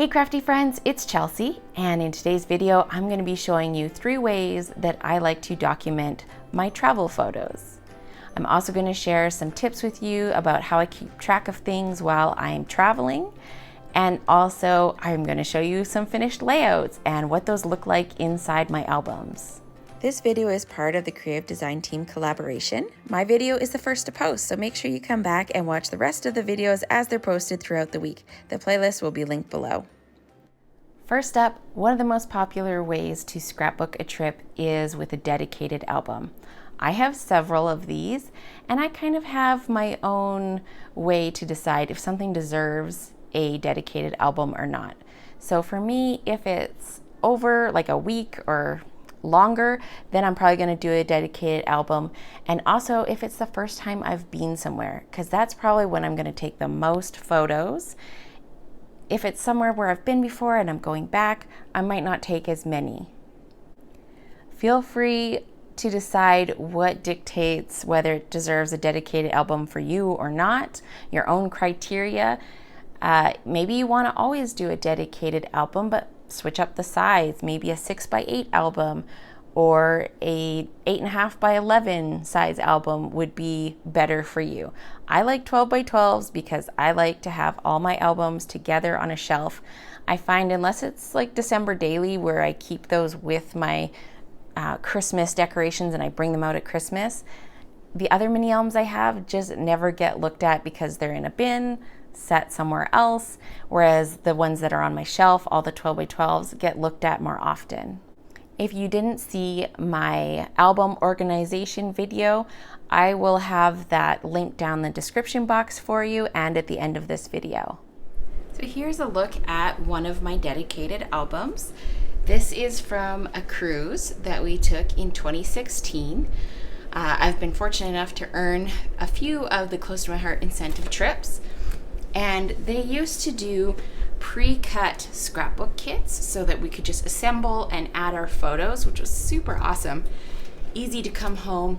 Hey crafty friends, it's Chelsea, and in today's video I'm going to be showing you 3 ways that I like to document my travel photos. I'm also going to share some tips with you about how I keep track of things while I'm traveling, and also I'm going to show you some finished layouts and what those look like inside my albums. This video is part of the creative design team collaboration. My video is the first to post, so make sure you come back and watch the rest of the videos as they're posted throughout the week. The playlist will be linked below. First up, one of the most popular ways to scrapbook a trip is with a dedicated album. I have several of these, and I kind of have my own way to decide if something deserves a dedicated album or not. So for me, if it's over like a week or longer, then I'm probably going to do a dedicated album. And also if it's the first time I've been somewhere, because that's probably when I'm going to take the most photos. If it's somewhere where I've been before and I'm going back, I might not take as many. Feel free to decide what dictates whether it deserves a dedicated album for you or not, your own criteria. Maybe you want to always do a dedicated album, but switch up the size, maybe a 6x8 album or a 8.5x11 size album would be better for you. I like 12x12s because I like to have all my albums together on a shelf. I find unless it's like December daily where I keep those with my Christmas decorations and I bring them out at Christmas, the other mini albums I have just never get looked at because they're in a bin set somewhere else, whereas the ones that are on my shelf, all the 12x12s, get looked at more often. If you didn't see my album organization video, I will have that linked down the description box for you and at the end of this video. So here's a look at one of my dedicated albums. This is from a cruise that we took in 2016. I've been fortunate enough to earn a few of the Close to My Heart incentive trips. And they used to do pre-cut scrapbook kits so that we could just assemble and add our photos, which was super awesome. Easy to come home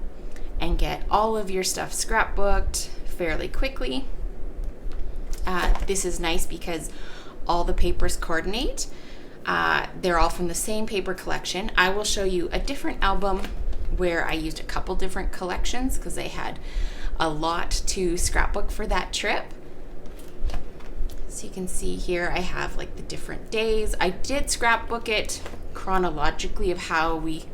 and get all of your stuff scrapbooked fairly quickly. This is nice because all the papers coordinate. They're all from the same paper collection. I will show you a different album where I used a couple different collections because they had a lot to scrapbook for that trip. So you can see here I have like the different days. I did scrapbook it chronologically of how we,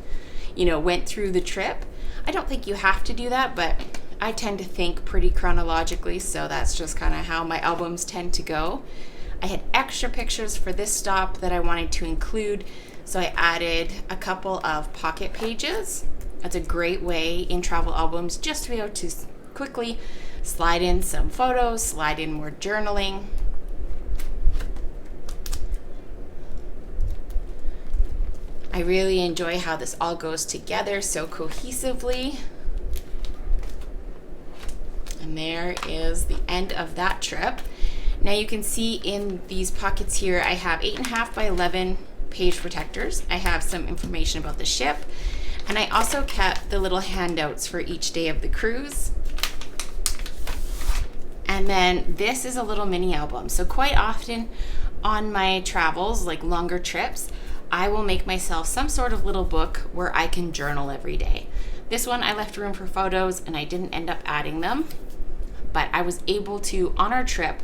went through the trip. I don't think you have to do that, but I tend to think pretty chronologically, so that's just kind of how my albums tend to go. I had extra pictures for this stop that I wanted to include, so I added a couple of pocket pages. That's a great way in travel albums just to be able to quickly slide in some photos, slide in more journaling. I really enjoy how this all goes together so cohesively. And there is the end of that trip. Now you can see in these pockets here, I have 8.5x11 page protectors. I have some information about the ship. And I also kept the little handouts for each day of the cruise. And then this is a little mini album. So quite often on my travels, like longer trips, I will make myself some sort of little book where I can journal every day. This one I left room for photos and I didn't end up adding them, but I was able to, on our trip,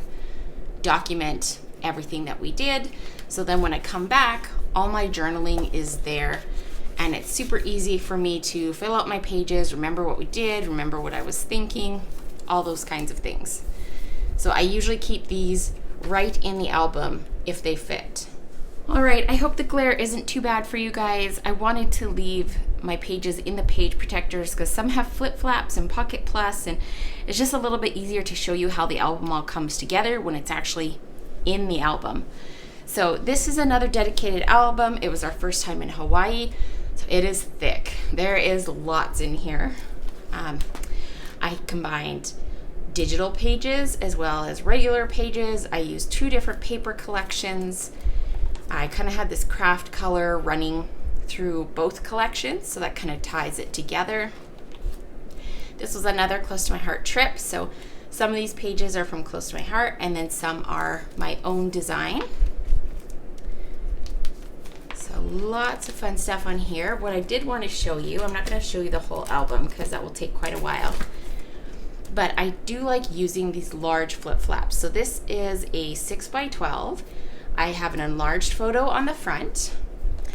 document everything that we did. So then when I come back, all my journaling is there and it's super easy for me to fill out my pages, remember what we did, remember what I was thinking, all those kinds of things. So I usually keep these right in the album if they fit. All right, I hope the glare isn't too bad for you guys. I wanted to leave my pages in the page protectors because some have flip flaps and pocket plus, and it's just a little bit easier to show you how the album all comes together when it's actually in the album. So this is another dedicated album. It was our first time in Hawaii, so it is thick. There is lots in here. I combined digital pages as well as regular pages. I used 2 different paper collections. I kind of had this craft color running through both collections, so that kind of ties it together. This was another Close to My Heart trip, so some of these pages are from Close to My Heart and then some are my own design. lots of fun stuff on here. What I did want to show you, I'm not going to show you the whole album because that will take quite a while, but I do like using these large flip flaps. So this is a 6x12. I have an enlarged photo on the front,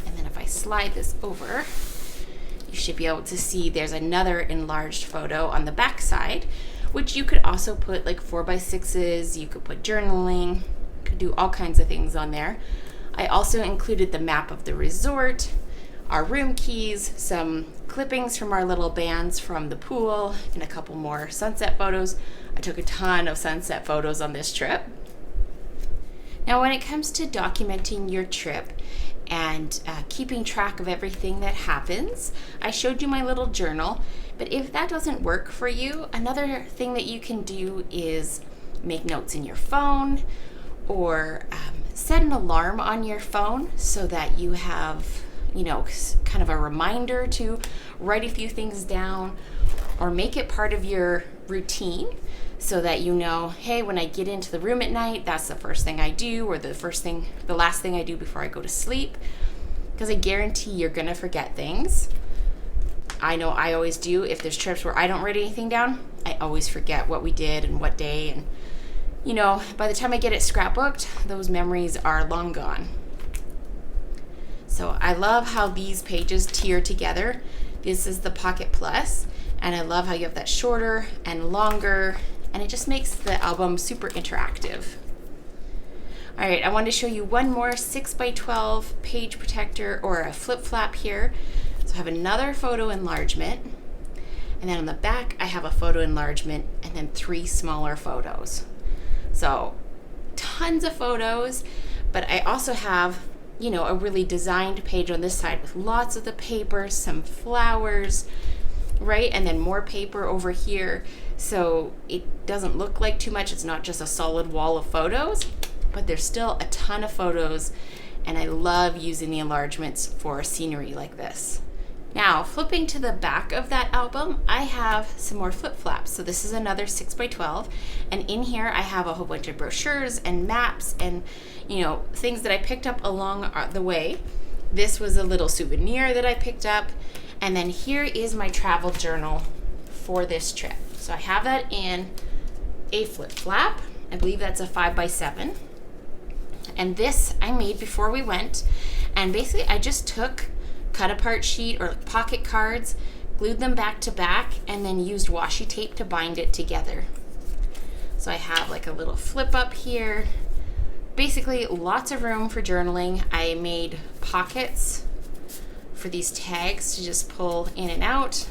and then if I slide this over, you should be able to see there's another enlarged photo on the back side, which you could also put like 4x6s, you could put journaling, you could do all kinds of things on there. I also included the map of the resort, our room keys, some clippings from our little bands from the pool, and a couple more sunset photos. I took a ton of sunset photos on this trip. Now, when it comes to documenting your trip and keeping track of everything that happens, I showed you my little journal, but if that doesn't work for you, another thing that you can do is make notes in your phone, or set an alarm on your phone so that you have, kind of a reminder to write a few things down, or make it part of your routine so that hey, when I get into the room at night, that's the first thing I do, or the last thing I do before I go to sleep, because I guarantee you're gonna forget things. I know I always do. If there's trips where I don't write anything down, I always forget what we did and what day, and by the time I get it scrapbooked, those memories are long gone. So I love how these pages tier together. This is the Pocket Plus, and I love how you have that shorter and longer, and it just makes the album super interactive. All right, I wanted to show you one more 6x12 page protector, or a flip flap here. So I have another photo enlargement, and then on the back I have a photo enlargement, and then 3 smaller photos. So tons of photos, but I also have, a really designed page on this side with lots of the paper, some flowers, right? And then more paper over here. So it doesn't look like too much. It's not just a solid wall of photos, but there's still a ton of photos. And I love using the enlargements for scenery like this. Now, flipping to the back of that album, I have some more flip flaps. So this is another 6x12, and in here I have a whole bunch of brochures and maps and things that I picked up along the way. This was a little souvenir that I picked up, and then here is my travel journal for this trip. So I have that in a flip flap. I believe that's a 5x7, and this I made before we went, and basically I just took cut apart sheet or pocket cards, glued them back to back, and then used washi tape to bind it together. So I have like a little flip up here. Basically lots of room for journaling. I made pockets for these tags to just pull in and out.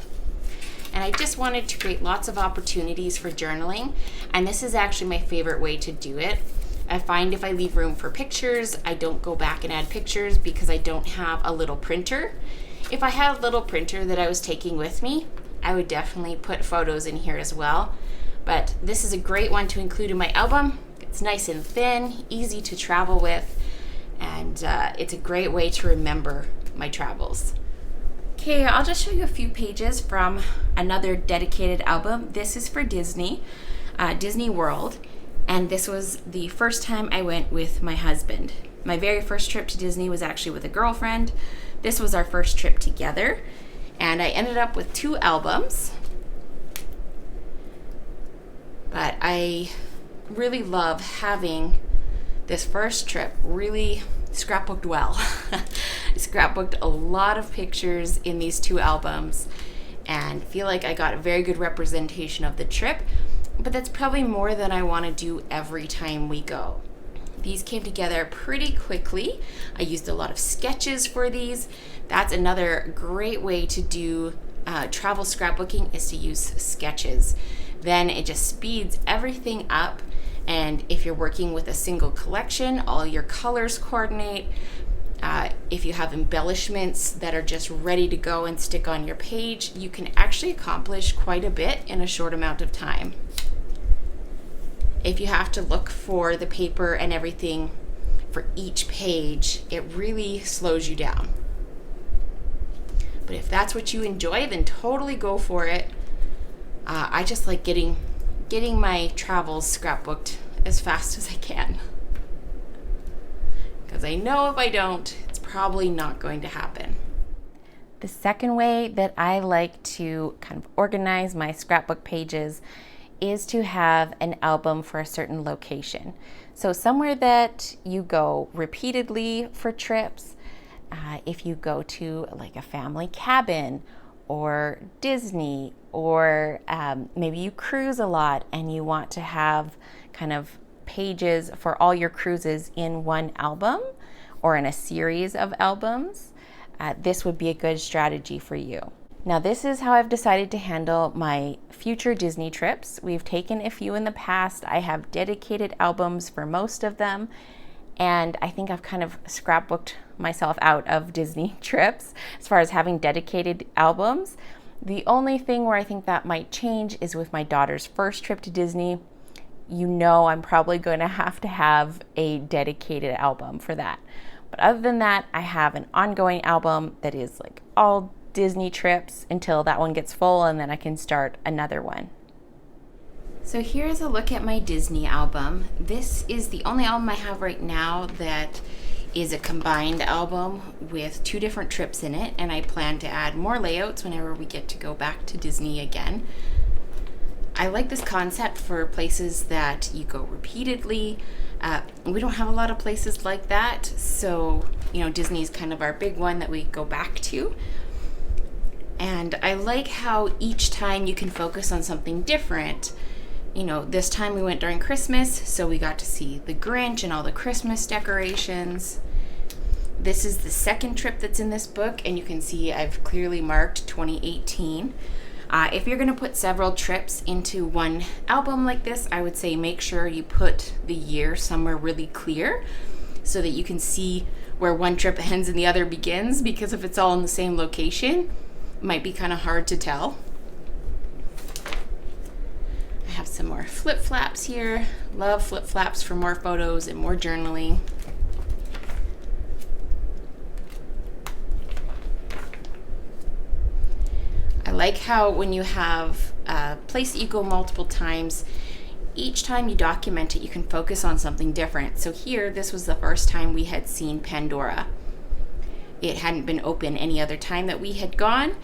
And I just wanted to create lots of opportunities for journaling. And this is actually my favorite way to do it. I find if I leave room for pictures, I don't go back and add pictures because I don't have a little printer. If I had a little printer that I was taking with me, I would definitely put photos in here as well. But this is a great one to include in my album. It's nice and thin, easy to travel with, and it's a great way to remember my travels. Okay, I'll just show you a few pages from another dedicated album. This is for Disney, Disney World. And this was the first time I went with my husband. My very first trip to Disney was actually with a girlfriend. This was our first trip together. And I ended up with 2 albums. But I really love having this first trip really scrapbooked well. I scrapbooked a lot of pictures in these 2 albums and feel like I got a very good representation of the trip. But that's probably more than I want to do every time we go. These came together pretty quickly. I used a lot of sketches for these. That's another great way to do travel scrapbooking, is to use sketches. Then it just speeds everything up. And if you're working with a single collection, all your colors coordinate. If you have embellishments that are just ready to go and stick on your page, you can actually accomplish quite a bit in a short amount of time. If you have to look for the paper and everything for each page, it really slows you down. But if that's what you enjoy, then totally go for it. I just like getting my travels scrapbooked as fast as I can, because I know if I don't, it's probably not going to happen. The second way that I like to kind of organize my scrapbook pages is to have an album for a certain location. So somewhere that you go repeatedly for trips, if you go to like a family cabin or Disney, or maybe you cruise a lot and you want to have kind of pages for all your cruises in one album or in a series of albums, this would be a good strategy for you. Now, this is how I've decided to handle my future Disney trips. We've taken a few in the past. I have dedicated albums for most of them, and I think I've kind of scrapbooked myself out of Disney trips as far as having dedicated albums. The only thing where I think that might change is with my daughter's first trip to Disney. You know, I'm probably going to have a dedicated album for that. But other than that, I have an ongoing album that is like all Disney trips until that one gets full, and then I can start another one. So here's a look at my Disney album. This is the only album I have right now that is a combined album with 2 different trips in it, and I plan to add more layouts whenever we get to go back to Disney again. I like this concept for places that you go repeatedly. We don't have a lot of places like that, so Disney is kind of our big one that we go back to. And I like how each time you can focus on something different. This time we went during Christmas, so we got to see the Grinch and all the Christmas decorations. This is the second trip that's in this book, and you can see I've clearly marked 2018. If you're going to put several trips into one album like this, I would say make sure you put the year somewhere really clear so that you can see where one trip ends and the other begins, because if it's all in the same location, it might be kind of hard to tell. I have some more flip-flaps here. Love flip-flaps for more photos and more journaling. I like how when you have a place that you go multiple times, each time you document it, you can focus on something different. So here, this was the first time we had seen Pandora. It hadn't been open any other time that we had gone.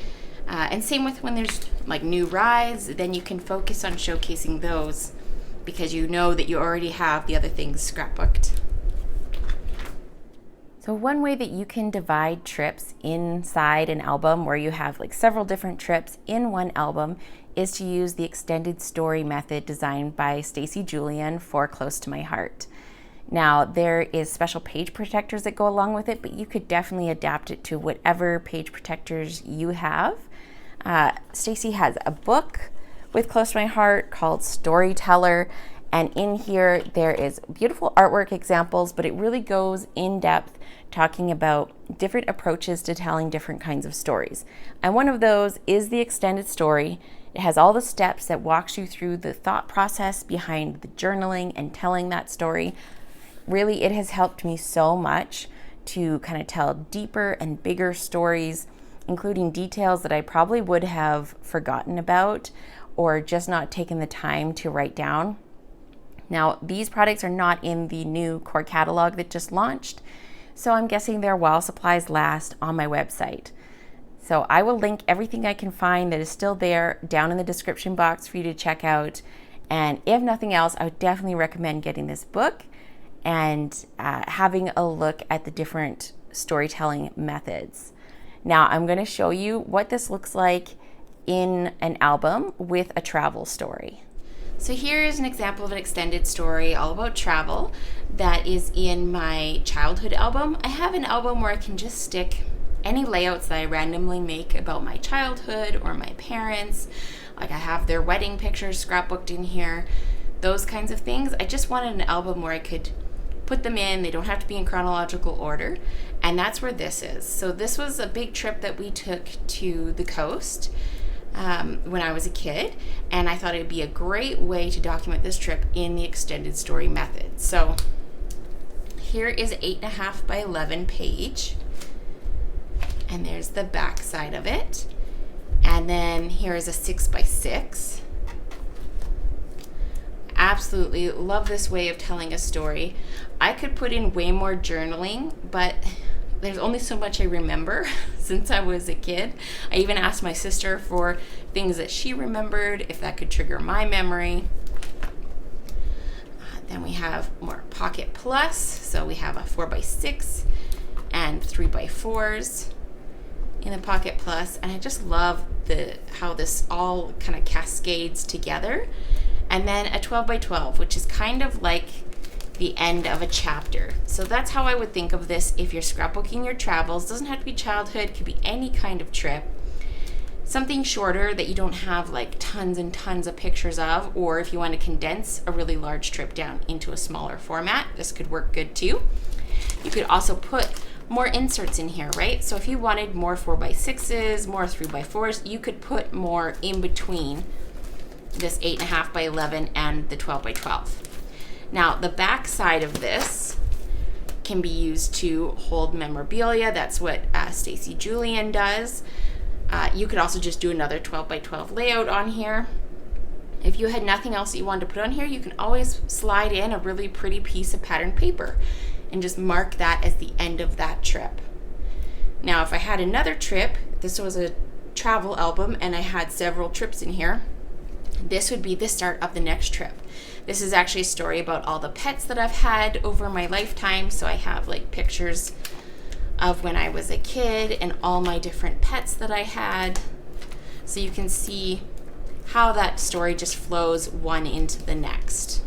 And same with when there's like new rides, then you can focus on showcasing those because you know that you already have the other things scrapbooked. So one way that you can divide trips inside an album where you have like several different trips in one album is to use the extended story method designed by Stacy Julian for Close to My Heart. Now, there is special page protectors that go along with it, but you could definitely adapt it to whatever page protectors you have. Stacy has a book with Close to My Heart called Storyteller, and in here there is beautiful artwork examples, but it really goes in depth talking about different approaches to telling different kinds of stories. And one of those is the extended story. It has all the steps that walks you through the thought process behind the journaling and telling that story. Really, it has helped me so much to kind of tell deeper and bigger stories, including details that I probably would have forgotten about or just not taken the time to write down. Now, these products are not in the new core catalog that just launched, so I'm guessing they're while supplies last on my website. So I will link everything I can find that is still there down in the description box for you to check out. And if nothing else, I would definitely recommend getting this book and having a look at the different storytelling methods. Now I'm going to show you what this looks like in an album with a travel story. So here is an example of an extended story all about travel that is in my childhood album. I have an album where I can just stick any layouts that I randomly make about my childhood or my parents. Like I have their wedding pictures scrapbooked in here, those kinds of things. I just wanted an album where I could put them in. They don't have to be in chronological order. And that's where this is. So this was a big trip that we took to the coast when I was a kid, and I thought it would be a great way to document this trip in the extended story method. So here is an 8.5 by 11 page, and there's the back side of it, and then here is a 6 by 6. Absolutely love this way of telling a story. I could put in way more journaling, but there's only so much I remember since I was a kid. I even asked my sister for things that she remembered, if that could trigger my memory. Then we have more Pocket Plus. So we have a 4x6 and 3x4s in the Pocket Plus. And I just love how this all kind of cascades together. And then a 12x12, which is kind of like the end of a chapter. So that's how I would think of this if you're scrapbooking your travels. Doesn't have to be childhood, could be any kind of trip. Something shorter that you don't have like tons and tons of pictures of, or if you want to condense a really large trip down into a smaller format, this could work good too. You could also put more inserts in here, right? So if you wanted more 4x6s, more 3x4s, you could put more in between this 8.5 by 11 and the 12 by 12. Now, the back side of this can be used to hold memorabilia. That's what Stacy Julian does. You could also just do another 12 by 12 layout on here. If you had nothing else that you wanted to put on here, you can always slide in a really pretty piece of patterned paper and just mark that as the end of that trip. Now, if I had another trip, this was a travel album and I had several trips in here, this would be the start of the next trip. This is actually a story about all the pets that I've had over my lifetime. So I have like pictures of when I was a kid and all my different pets that I had. So you can see how that story just flows one into the next.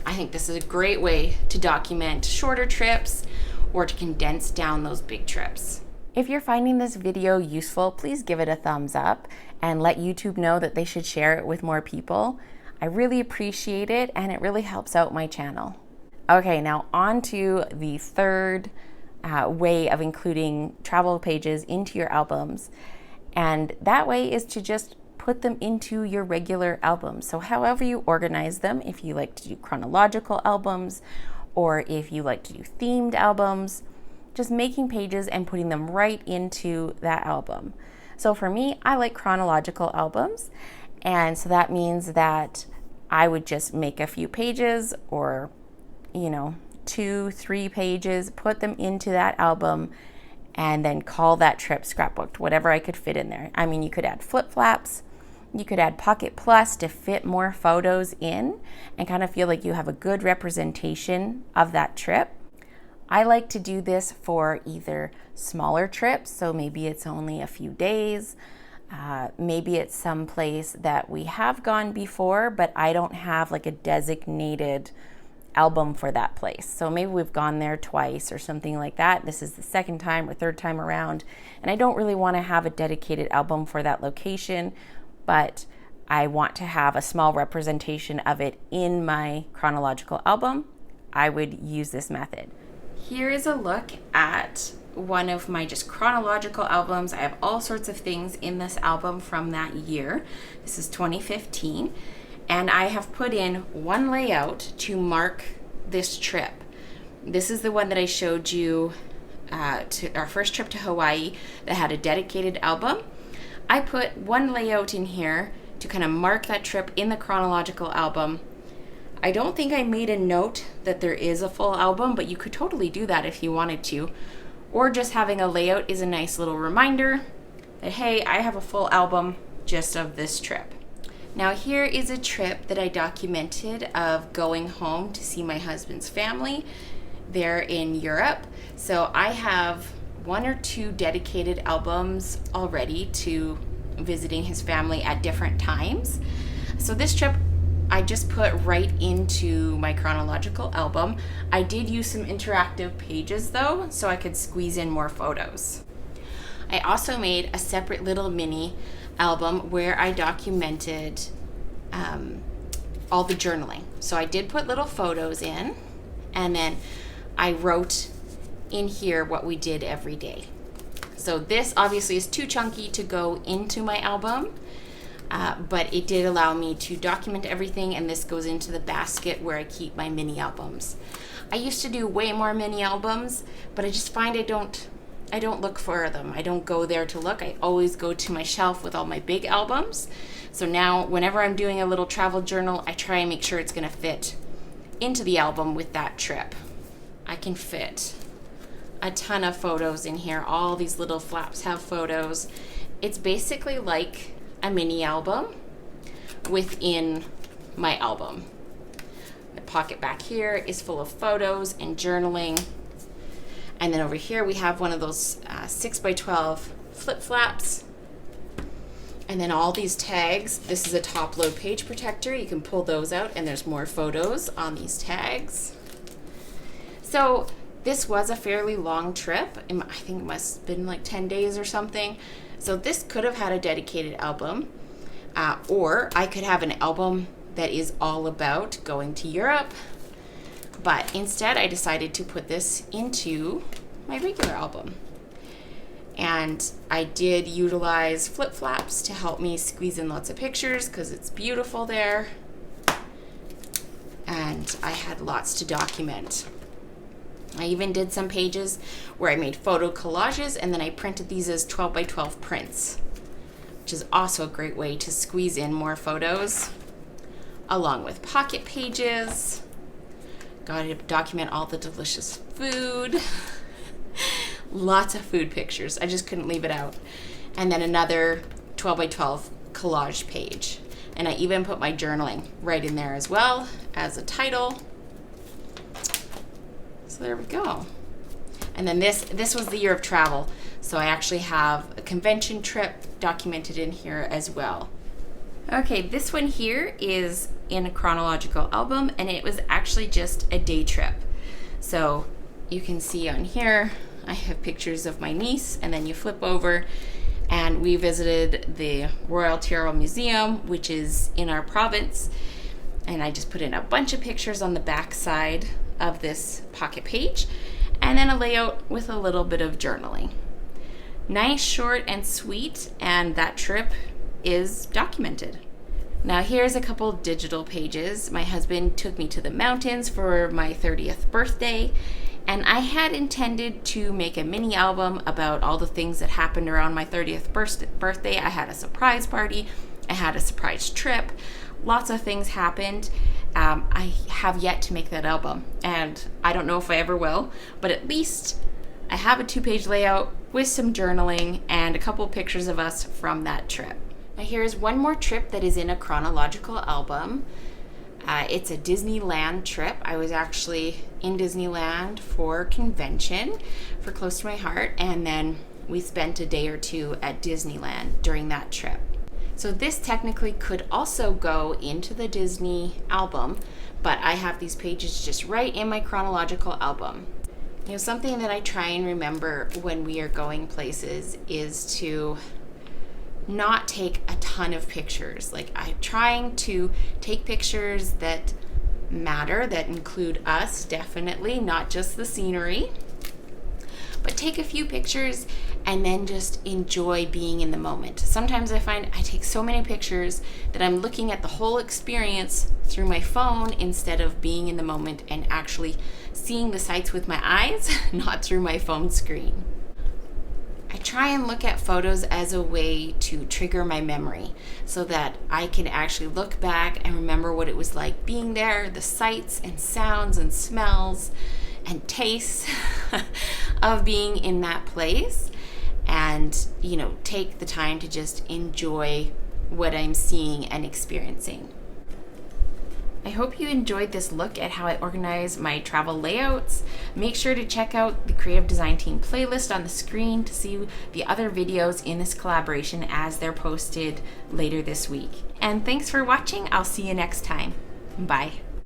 I think this is a great way to document shorter trips or to condense down those big trips. If you're finding this video useful, please give it a thumbs up and let YouTube know that they should share it with more people. I really appreciate it and it really helps out my channel. Okay, now on to the third way of including travel pages into your albums. And that way is to just put them into your regular albums. So however you organize them, if you like to do chronological albums or if you like to do themed albums, just making pages and putting them right into that album. So for me, I like chronological albums. And so that means that I would just make a few pages or, 2-3 pages, put them into that album, and then call that trip scrapbooked, whatever I could fit in there. I mean, you could add flip-flaps, you could add Pocket Plus to fit more photos in and kind of feel like you have a good representation of that trip. I like to do this for either smaller trips, so maybe it's only a few days, maybe it's some place that we have gone before, but I don't have like a designated album for that place. So maybe we've gone there twice or something like that. This is the second time or third time around, and I don't really want to have a dedicated album for that location, but I want to have a small representation of it in my chronological album. I would use this method. Here is a look at one of my just chronological albums. I have all sorts of things in this album from that year. This is 2015, and I have put in one layout to mark this trip. This is the one that I showed you to our first trip to Hawaii that had a dedicated album. I put one layout in here to kind of mark that trip in the chronological album. I don't think I made a note that there is a full album, but you could totally do that if you wanted to. Or just having a layout is a nice little reminder that, hey, I have a full album just of this trip. Now here is a trip that I documented of going home to see my husband's family. They're in Europe. So I have 1 or 2 dedicated albums already to visiting his family at different times. So this trip I just put right into my chronological album. I did use some interactive pages though, so I could squeeze in more photos. I also made a separate little mini album where I documented all the journaling. So I did put little photos in, and then I wrote in here what we did every day. So this obviously is too chunky to go into my album, but it did allow me to document everything, and this goes into the basket where I keep my mini albums. I used to do way more mini albums, but I just find I don't look for them. I don't go there to look. I always go to my shelf with all my big albums. So now whenever I'm doing a little travel journal, I try and make sure it's gonna fit into the album with that trip. I can fit a ton of photos in here. All these little flaps have photos. It's basically like a mini album within my album. The pocket back here is full of photos and journaling. And then over here we have one of those 6x12 flip flaps. And then all these tags. This is a top load page protector. You can pull those out and there's more photos on these tags. So this was a fairly long trip. I think it must have been like 10 days or something. So this could have had a dedicated album, or I could have an album that is all about going to Europe. But instead I decided to put this into my regular album. And I did utilize flip flaps to help me squeeze in lots of pictures because it's beautiful there. And I had lots to document. I even did some pages where I made photo collages and then I printed these as 12x12 prints, which is also a great way to squeeze in more photos, along with pocket pages. Got to document all the delicious food. Lots of food pictures. I just couldn't leave it out. And then another 12x12 collage page. And I even put my journaling right in there as well as a title. So there we go. And then this was the year of travel. So I actually have a convention trip documented in here as well. Okay, this one here is in a chronological album and it was actually just a day trip. So you can see on here, I have pictures of my niece, and then you flip over and we visited the Royal Tyrrell Museum, which is in our province. And I just put in a bunch of pictures on the back side of this pocket page, and then a layout with a little bit of journaling. Nice, short, and sweet, and that trip is documented. Now here's a couple digital pages. My husband took me to the mountains for my 30th birthday, and I had intended to make a mini album about all the things that happened around my 30th birthday. I had a surprise party, I had a surprise trip, lots of things happened. I have yet to make that album, and I don't know if I ever will, but at least I have a 2-page layout with some journaling and a couple pictures of us from that trip. Now here's one more trip that is in a chronological album. It's a Disneyland trip. I was actually in Disneyland for convention for Close to My Heart, and then we spent a day or two at Disneyland during that trip. So this technically could also go into the Disney album, but I have these pages just right in my chronological album. You know, something that I try and remember when we are going places is to not take a ton of pictures. Like, I'm trying to take pictures that matter, that include us, definitely, not just the scenery, but take a few pictures and then just enjoy being in the moment. Sometimes I find I take so many pictures that I'm looking at the whole experience through my phone instead of being in the moment and actually seeing the sights with my eyes, not through my phone screen. I try and look at photos as a way to trigger my memory so that I can actually look back and remember what it was like being there, the sights and sounds and smells and tastes of being in that place, and, you know, take the time to just enjoy what I'm seeing and experiencing. I hope you enjoyed this look at how I organize my travel layouts. Make sure to check out the Creative Design Team playlist on the screen to see the other videos in this collaboration as they're posted later this week. And thanks for watching. I'll see you next time. Bye.